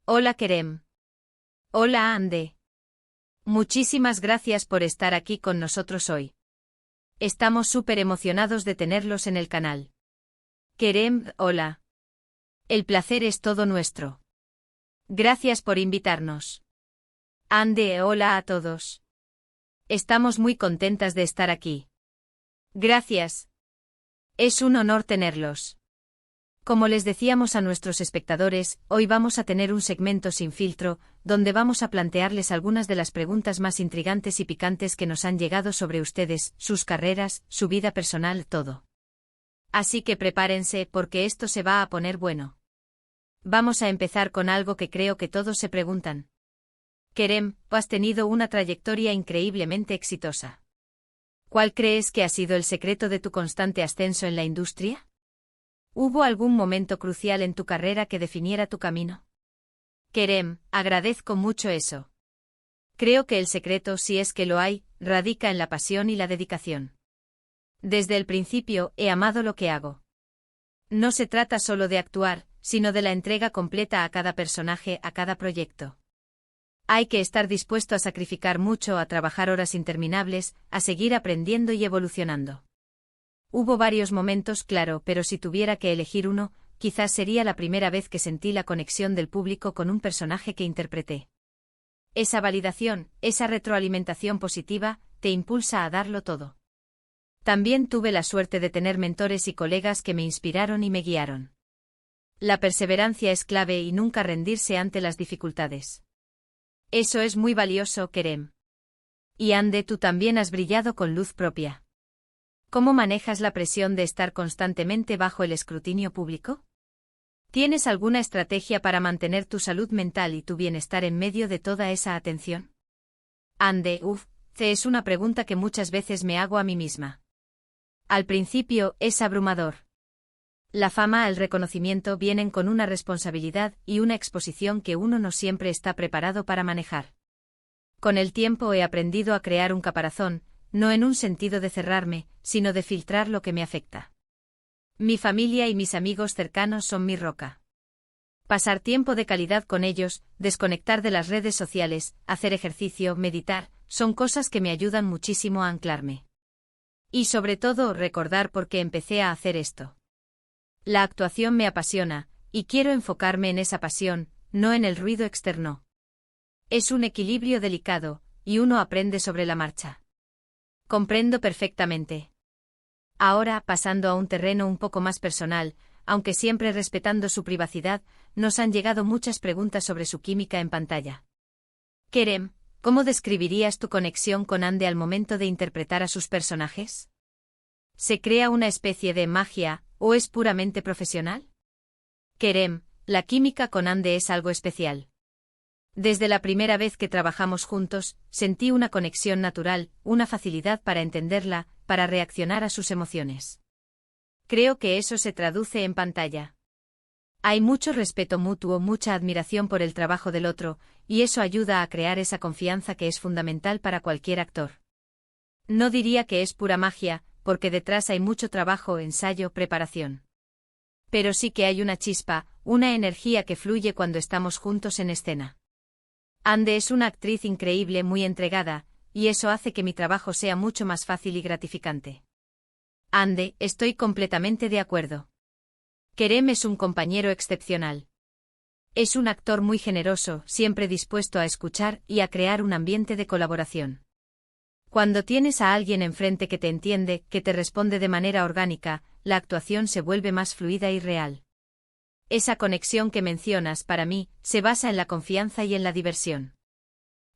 Hola Kerem. Hola Ande. Muchísimas gracias por estar aquí con nosotros hoy. Estamos súper emocionados de tenerlos en el canal. Kerem, hola. El placer es todo nuestro. Gracias por invitarnos. Ande, hola a todos. Estamos muy contentas de estar aquí. Gracias. Es un honor tenerlos. Como les decíamos a nuestros espectadores, hoy vamos a tener un segmento sin filtro, donde vamos a plantearles algunas de las preguntas más intrigantes y picantes que nos han llegado sobre ustedes, sus carreras, su vida personal, todo. Así que prepárense porque esto se va a poner bueno. Vamos a empezar con algo que creo que todos se preguntan. Kerem, has tenido una trayectoria increíblemente exitosa. ¿Cuál crees que ha sido el secreto de tu constante ascenso en la industria? ¿Hubo algún momento crucial en tu carrera que definiera tu camino? Kerem, agradezco mucho eso. Creo que el secreto, si es que lo hay, radica en la pasión y la dedicación. Desde el principio he amado lo que hago. No se trata solo de actuar, sino de la entrega completa a cada personaje, a cada proyecto. Hay que estar dispuesto a sacrificar mucho, a trabajar horas interminables, a seguir aprendiendo y evolucionando. Hubo varios momentos, claro, pero si tuviera que elegir uno, quizás sería la primera vez que sentí la conexión del público con un personaje que interpreté. Esa validación, esa retroalimentación positiva, te impulsa a darlo todo. También tuve la suerte de tener mentores y colegas que me inspiraron y me guiaron. La perseverancia es clave y nunca rendirse ante las dificultades. Eso es muy valioso, Kerem. Y Ande, tú también has brillado con luz propia. ¿Cómo manejas la presión de estar constantemente bajo el escrutinio público? ¿Tienes alguna estrategia para mantener tu salud mental y tu bienestar en medio de toda esa atención? Ande, es una pregunta que muchas veces me hago a mí misma. Al principio, es abrumador. La fama, el reconocimiento vienen con una responsabilidad y una exposición que uno no siempre está preparado para manejar. Con el tiempo he aprendido a crear un caparazón, no en un sentido de cerrarme, sino de filtrar lo que me afecta. Mi familia y mis amigos cercanos son mi roca. Pasar tiempo de calidad con ellos, desconectar de las redes sociales, hacer ejercicio, meditar, son cosas que me ayudan muchísimo a anclarme. Y sobre todo, recordar por qué empecé a hacer esto. La actuación me apasiona, y quiero enfocarme en esa pasión, no en el ruido externo. Es un equilibrio delicado, y uno aprende sobre la marcha. Comprendo perfectamente. Ahora, pasando a un terreno un poco más personal, aunque siempre respetando su privacidad, nos han llegado muchas preguntas sobre su química en pantalla. Kerem, ¿cómo describirías tu conexión con Ande al momento de interpretar a sus personajes? ¿Se crea una especie de magia, o es puramente profesional? Kerem, la química con Ande es algo especial. Desde la primera vez que trabajamos juntos, sentí una conexión natural, una facilidad para entenderla, para reaccionar a sus emociones. Creo que eso se traduce en pantalla. Hay mucho respeto mutuo, mucha admiración por el trabajo del otro, y eso ayuda a crear esa confianza que es fundamental para cualquier actor. No diría que es pura magia, porque detrás hay mucho trabajo, ensayo, preparación. Pero sí que hay una chispa, una energía que fluye cuando estamos juntos en escena. Ande es una actriz increíble, muy entregada, y eso hace que mi trabajo sea mucho más fácil y gratificante. Ande, estoy completamente de acuerdo. Kerem es un compañero excepcional. Es un actor muy generoso, siempre dispuesto a escuchar y a crear un ambiente de colaboración. Cuando tienes a alguien enfrente que te entiende, que te responde de manera orgánica, la actuación se vuelve más fluida y real. Esa conexión que mencionas, para mí, se basa en la confianza y en la diversión.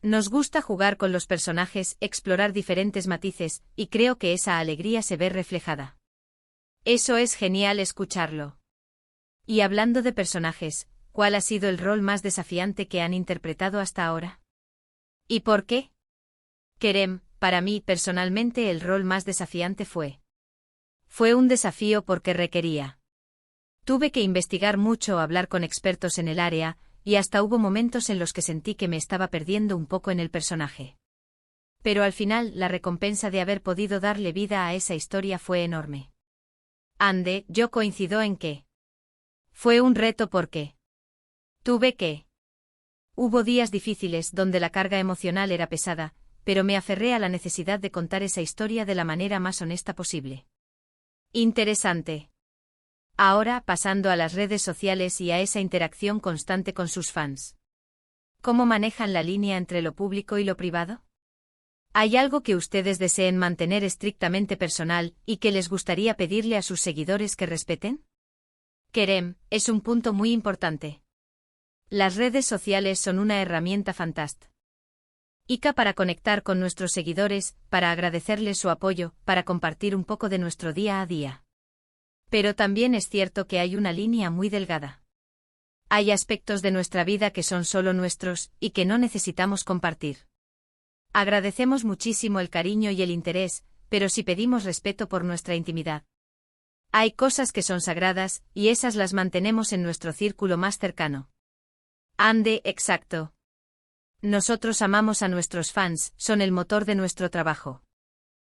Nos gusta jugar con los personajes, explorar diferentes matices, y creo que esa alegría se ve reflejada. Eso es genial escucharlo. Y hablando de personajes, ¿cuál ha sido el rol más desafiante que han interpretado hasta ahora? ¿Y por qué? Kerem, para mí, personalmente, el rol más desafiante fue un desafío porque requería. Tuve que investigar mucho, hablar con expertos en el área, y hasta hubo momentos en los que sentí que me estaba perdiendo un poco en el personaje. Pero al final, la recompensa de haber podido darle vida a esa historia fue enorme. Ande, yo coincido en que fue un reto porque tuve que Hubo días difíciles donde la carga emocional era pesada, pero me aferré a la necesidad de contar esa historia de la manera más honesta posible. Interesante. Ahora, pasando a las redes sociales y a esa interacción constante con sus fans. ¿Cómo manejan la línea entre lo público y lo privado? ¿Hay algo que ustedes deseen mantener estrictamente personal y que les gustaría pedirle a sus seguidores que respeten? Kerem, es un punto muy importante. Las redes sociales son una herramienta fantástica para conectar con nuestros seguidores, para agradecerles su apoyo, para compartir un poco de nuestro día a día. Pero también es cierto que hay una línea muy delgada. Hay aspectos de nuestra vida que son solo nuestros y que no necesitamos compartir. Agradecemos muchísimo el cariño y el interés, pero si pedimos respeto por nuestra intimidad. Hay cosas que son sagradas, y esas las mantenemos en nuestro círculo más cercano. Ande, exacto. Nosotros amamos a nuestros fans, son el motor de nuestro trabajo.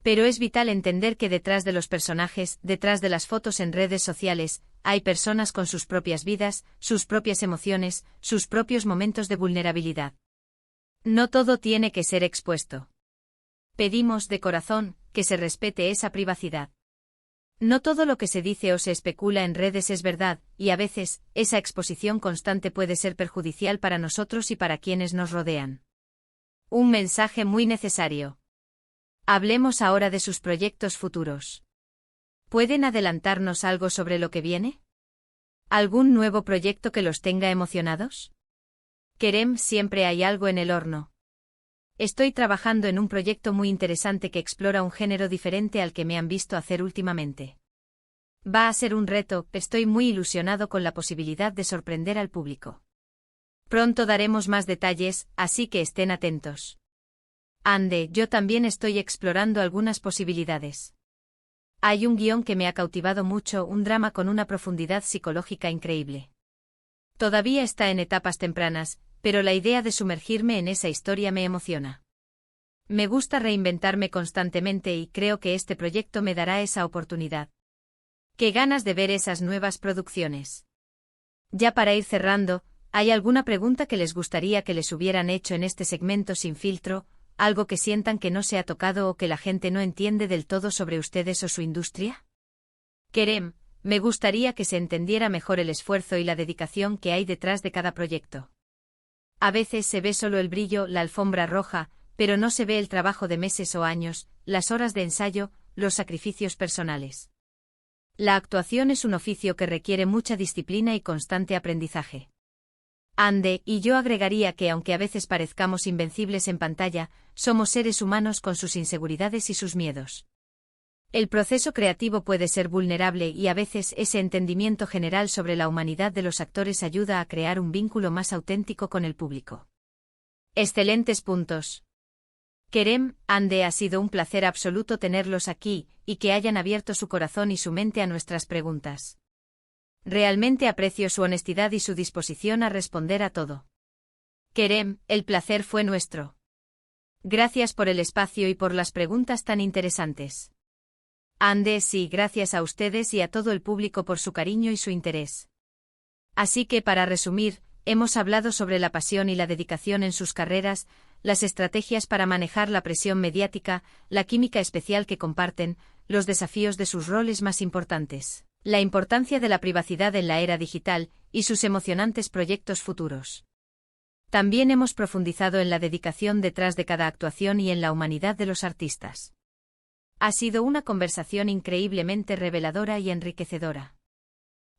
Pero es vital entender que detrás de los personajes, detrás de las fotos en redes sociales, hay personas con sus propias vidas, sus propias emociones, sus propios momentos de vulnerabilidad. No todo tiene que ser expuesto. Pedimos, de corazón, que se respete esa privacidad. No todo lo que se dice o se especula en redes es verdad, y a veces, esa exposición constante puede ser perjudicial para nosotros y para quienes nos rodean. Un mensaje muy necesario. Hablemos ahora de sus proyectos futuros. ¿Pueden adelantarnos algo sobre lo que viene? ¿Algún nuevo proyecto que los tenga emocionados? Kerem, siempre hay algo en el horno. Estoy trabajando en un proyecto muy interesante que explora un género diferente al que me han visto hacer últimamente. Va a ser un reto, estoy muy ilusionado con la posibilidad de sorprender al público. Pronto daremos más detalles, así que estén atentos. Ande, yo también estoy explorando algunas posibilidades. Hay un guión que me ha cautivado mucho, un drama con una profundidad psicológica increíble. Todavía está en etapas tempranas, pero la idea de sumergirme en esa historia me emociona. Me gusta reinventarme constantemente y creo que este proyecto me dará esa oportunidad. ¡Qué ganas de ver esas nuevas producciones! Ya para ir cerrando, ¿hay alguna pregunta que les gustaría que les hubieran hecho en este segmento sin filtro, algo que sientan que no se ha tocado o que la gente no entiende del todo sobre ustedes o su industria? Kerem, me gustaría que se entendiera mejor el esfuerzo y la dedicación que hay detrás de cada proyecto. A veces se ve solo el brillo, la alfombra roja, pero no se ve el trabajo de meses o años, las horas de ensayo, los sacrificios personales. La actuación es un oficio que requiere mucha disciplina y constante aprendizaje. Ande, y yo agregaría que aunque a veces parezcamos invencibles en pantalla, somos seres humanos con sus inseguridades y sus miedos. El proceso creativo puede ser vulnerable y a veces ese entendimiento general sobre la humanidad de los actores ayuda a crear un vínculo más auténtico con el público. Excelentes puntos. Kerem, Ande, ha sido un placer absoluto tenerlos aquí, y que hayan abierto su corazón y su mente a nuestras preguntas. Realmente aprecio su honestidad y su disposición a responder a todo. Kerem, el placer fue nuestro. Gracias por el espacio y por las preguntas tan interesantes. Ande, sí, gracias a ustedes y a todo el público por su cariño y su interés. Así que para resumir, hemos hablado sobre la pasión y la dedicación en sus carreras, las estrategias para manejar la presión mediática, la química especial que comparten, los desafíos de sus roles más importantes, la importancia de la privacidad en la era digital y sus emocionantes proyectos futuros. También hemos profundizado en la dedicación detrás de cada actuación y en la humanidad de los artistas. Ha sido una conversación increíblemente reveladora y enriquecedora.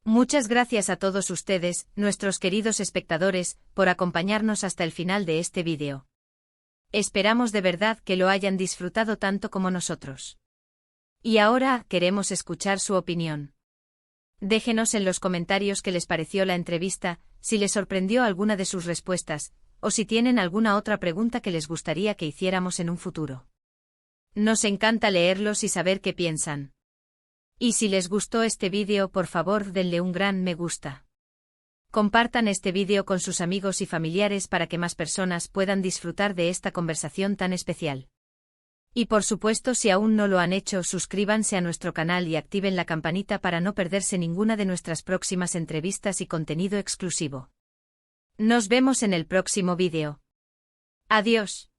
Muchas gracias a todos ustedes, nuestros queridos espectadores, por acompañarnos hasta el final de este vídeo. Esperamos de verdad que lo hayan disfrutado tanto como nosotros. Y ahora queremos escuchar su opinión. Déjenos en los comentarios qué les pareció la entrevista, si les sorprendió alguna de sus respuestas, o si tienen alguna otra pregunta que les gustaría que hiciéramos en un futuro. Nos encanta leerlos y saber qué piensan. Y si les gustó este vídeo, por favor denle un gran me gusta. Compartan este vídeo con sus amigos y familiares para que más personas puedan disfrutar de esta conversación tan especial. Y por supuesto, si aún no lo han hecho, suscríbanse a nuestro canal y activen la campanita para no perderse ninguna de nuestras próximas entrevistas y contenido exclusivo. Nos vemos en el próximo vídeo. Adiós.